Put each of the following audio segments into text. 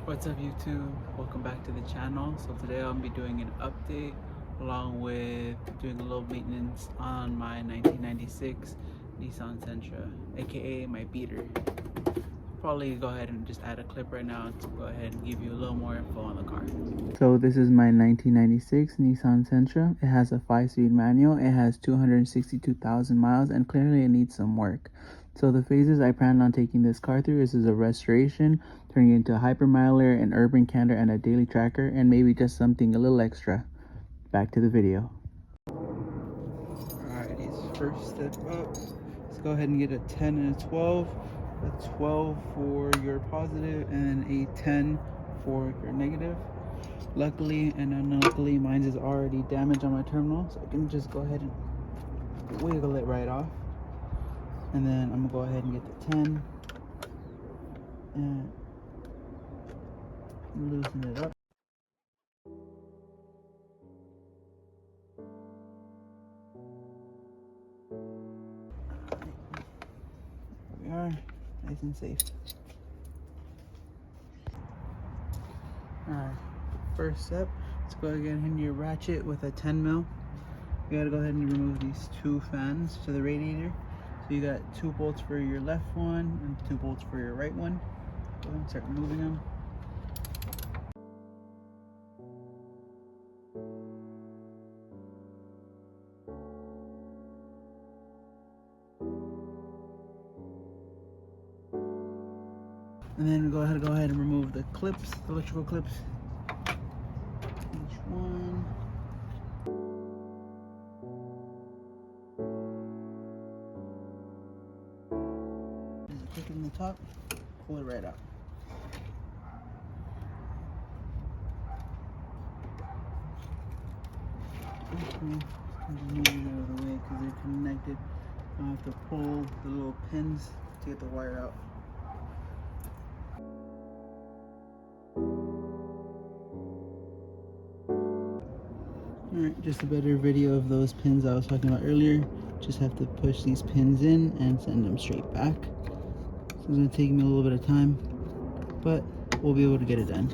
What's up YouTube? Welcome back to the channel. So today I'll be doing an update along with doing a little maintenance on my 1996 Nissan Sentra, aka my beater. Probably go ahead and just add a clip right now to go ahead and give you a little more info on the car. So this is my 1996 Nissan Sentra. It has a 5-speed manual. It has 262,000 miles and clearly it needs some work. So the phases I plan on taking this car through is a restoration, turning it into a hypermiler, an urban canter, and a daily tracker, and maybe just something a little extra. Back to the video. Alrighty, first step up. Let's go ahead and get a 10 and a 12. A 12 for your positive and a 10 for your negative. Luckily and unluckily, mine is already damaged on my terminal, so I can just go ahead and wiggle it right off. And then I'm gonna go ahead and get the 10 and loosen it up. There we are, nice and safe. Alright, first step, let's go ahead and your ratchet with a 10 mil. You gotta go ahead and remove these two fans to the radiator. So you got 2 bolts for your left one and 2 bolts for your right one. Go ahead and start removing them. And then go ahead and remove the clips, the electrical clips. Each one. Click it in the top, pull it right out. Move it out of the way because they're connected. I have to pull the little pins to get the wire out. Alright, just a better video of those pins I was talking about earlier. Just have to push these pins in and send them straight back. So it's going to take me a little bit of time, but we'll be able to get it done.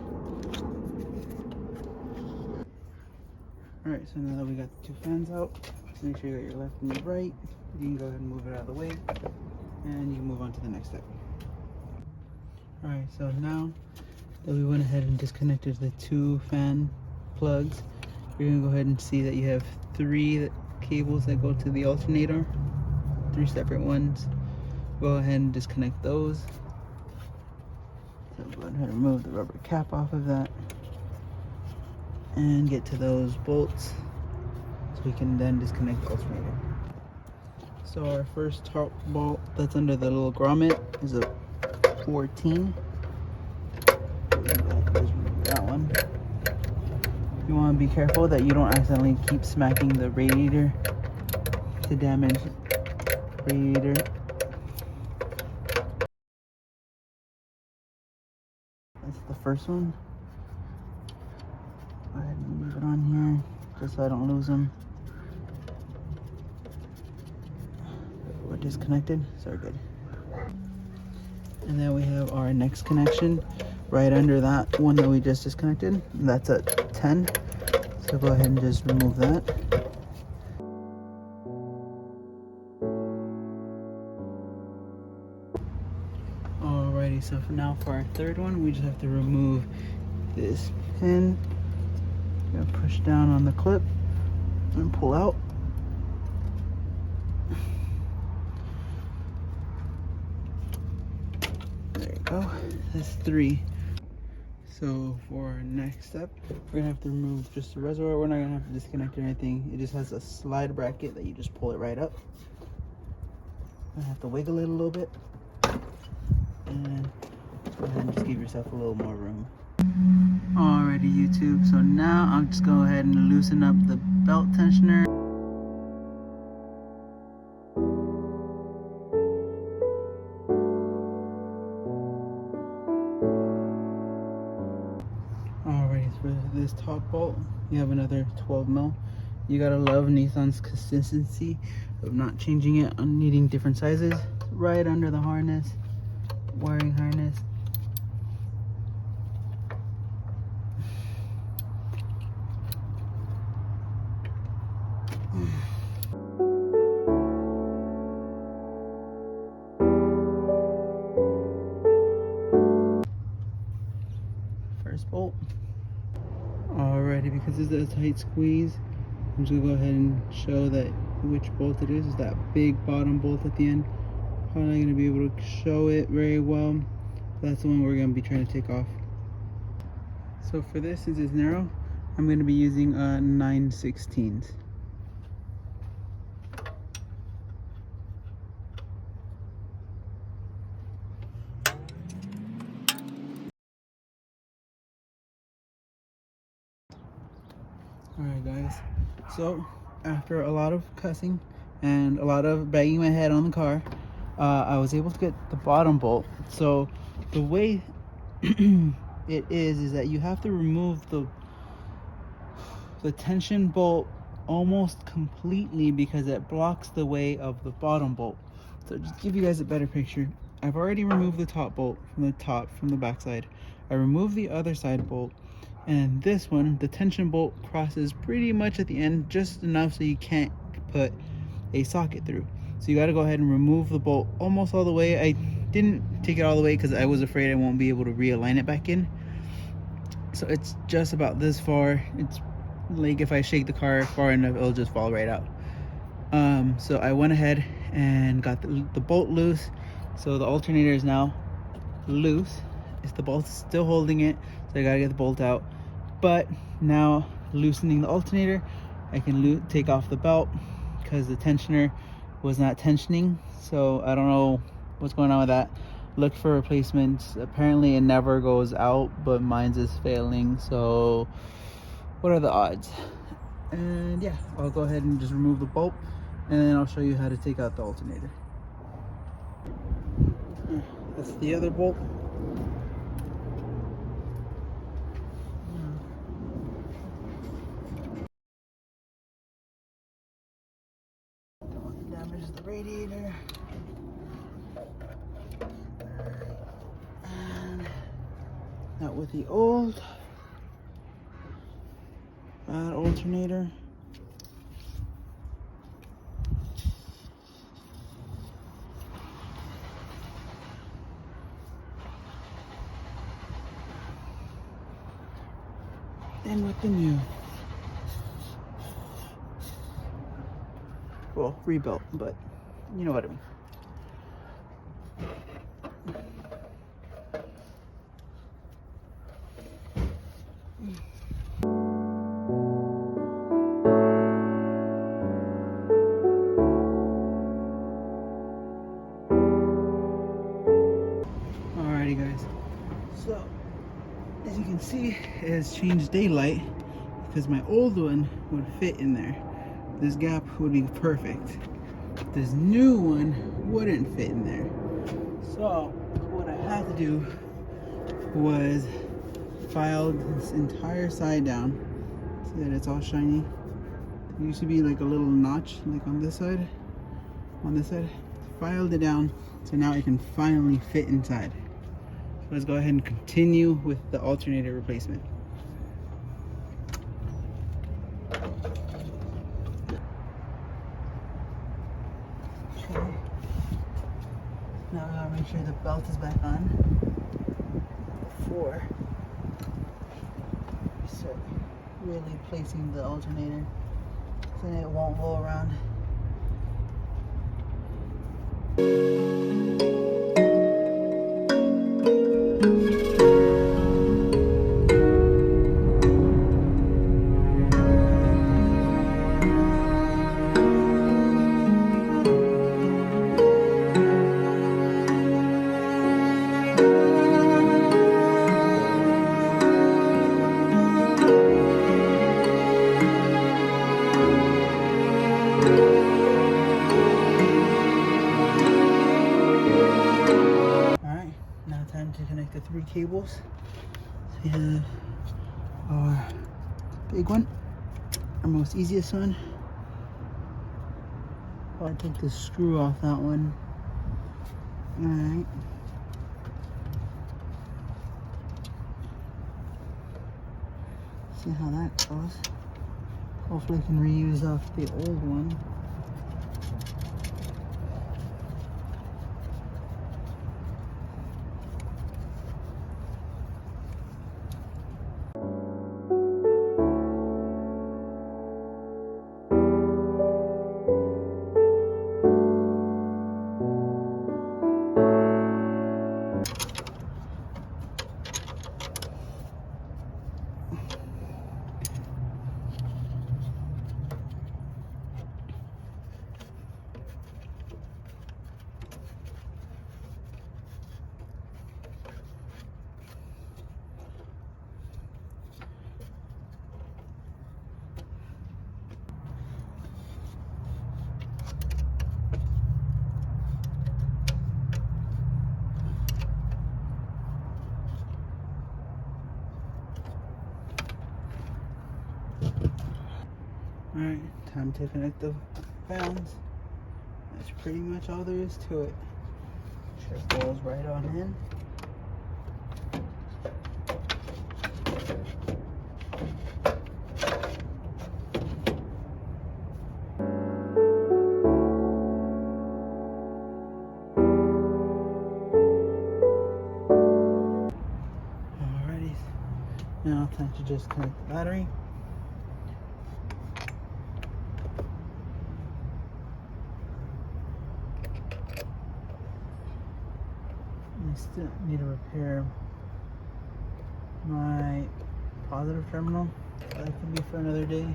Alright, so now that we got the 2 fans out, make sure you got your left and your right. You can go ahead and move it out of the way, and you can move on to the next step. Alright, so now that we went ahead and disconnected the 2 fan plugs, you're going to go ahead and see that you have 3 cables that go to the alternator, 3 separate ones. Go ahead and disconnect those. So go ahead and remove the rubber cap off of that and get to those bolts so we can then disconnect the alternator. So our first top bolt that's under the little grommet is a 14. Just remove that one. You want to be careful that you don't accidentally keep smacking the radiator to damage the radiator. That's the first one. Go ahead and leave it on here just so I don't lose them. We're disconnected, so we're good. And then we have our next connection right under that one that we just disconnected. That's a 10. So go ahead and just remove that. Alrighty, so for now for our third one, we just have to remove this pin. Gonna push down on the clip and pull out. There you go. That's 3. So for our next step, we're gonna have to remove just the reservoir. We're not gonna have to disconnect or anything. It just has a slide bracket that you just pull it right up. I have to wiggle it a little bit. And go ahead and just give yourself a little more room. Alrighty YouTube, so now I'll just go ahead and loosen up the belt tensioner. Alrighty, so for this top bolt, you have another 12 mil. You gotta love Nissan's consistency of not changing it on needing different sizes. Right under the harness, wiring harness. First bolt. Alrighty, because it's a tight squeeze, I'm just gonna go ahead and show that which bolt it is. It's that big bottom bolt at the end. Probably not gonna be able to show it very well. That's the one we're gonna be trying to take off. So for this, since it's narrow, I'm gonna be using 9/16. Alright guys, so after a lot of cussing and a lot of banging my head on the car, I was able to get the bottom bolt. So the way it is that you have to remove the tension bolt almost completely because it blocks the way of the bottom bolt. So just to give you guys a better picture, I've already removed the top bolt from the back side. I removed the other side bolt, and this one, the tension bolt crosses pretty much at the end, just enough so you can't put a socket through. So you got to go ahead and remove the bolt almost all the way. I didn't take it all the way because I was afraid I won't be able to realign it back in. So it's just about this far. It's like if I shake the car far enough, it'll just fall right out. So I went ahead and got the bolt loose. So the alternator is now loose. If the bolt's still holding it, so I gotta get the bolt out. But now loosening the alternator, I can take off the belt because the tensioner was not tensioning. So I don't know what's going on with that. Looked for replacements. Apparently it never goes out, but mine's is failing. So what are the odds? And yeah, I'll go ahead and just remove the bolt, and then I'll show you how to take out the alternator. That's the other bolt. Don't want to damage the radiator. And not with the old bad alternator. And with the new. Well, rebuilt, but you know what I mean. Alrighty guys, so as you can see, it has changed daylight because my old one would fit in there. This gap would be perfect. This new one wouldn't fit in there. So what I had to do was file this entire side down so that it's all shiny. There used to be like a little notch like on this side. Filed it down so now it can finally fit inside. Let's go ahead and continue with the alternator replacement. Okay. Now we gotta make sure the belt is back on before we start really placing the alternator so that it won't go around. To connect the 3 cables. So we have our big one, our most easiest one. I'll take the screw off that one. Alright. See how that goes. Hopefully I can reuse off the old one. Alright, time to connect the fans. That's pretty much all there is to it. Sure goes right on in. Alrighty, now time to just connect the battery. I still need to repair my positive terminal. That could be for another day.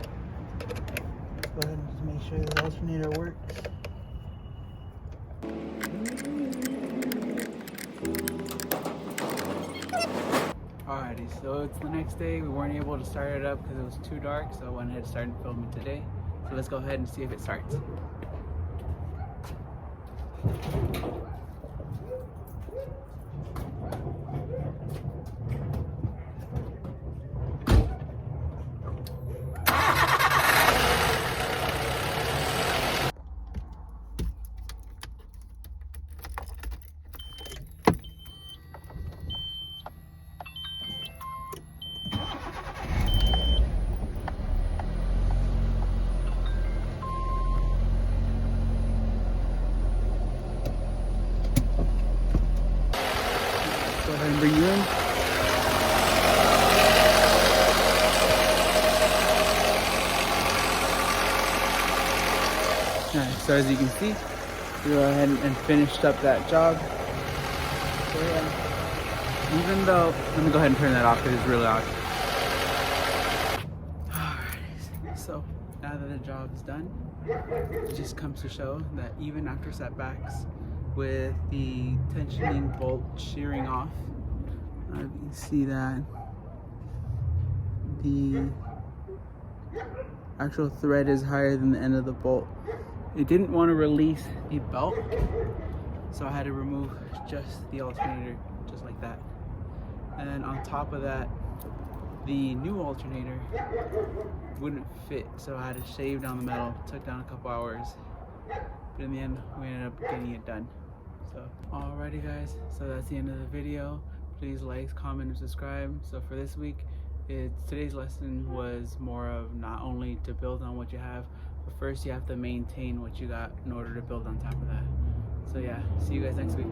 Let's go ahead and just make sure the alternator works. Alrighty, so it's the next day. We weren't able to start it up because it was too dark, so I went ahead and started filming today. So let's go ahead and see if it starts. Go ahead and bring you in. Alright, so as you can see, we go ahead and finished up that job. So yeah, even though, let me go ahead and turn that off because it's really loud. Alright, so now that the job is done, it just comes to show that even after setbacks, with the tensioning bolt shearing off, you can see that the actual thread is higher than the end of the bolt. It didn't want to release the belt, so I had to remove just the alternator, just like that. And then on top of that, the new alternator wouldn't fit, so I had to shave down the metal. It took down a couple hours, but in the end we ended up getting it done. So alrighty guys, so that's the end of the video. Please like, comment, and subscribe. So for this week, today's lesson was more of not only to build on what you have, but first you have to maintain what you got in order to build on top of that. So yeah, see you guys next week.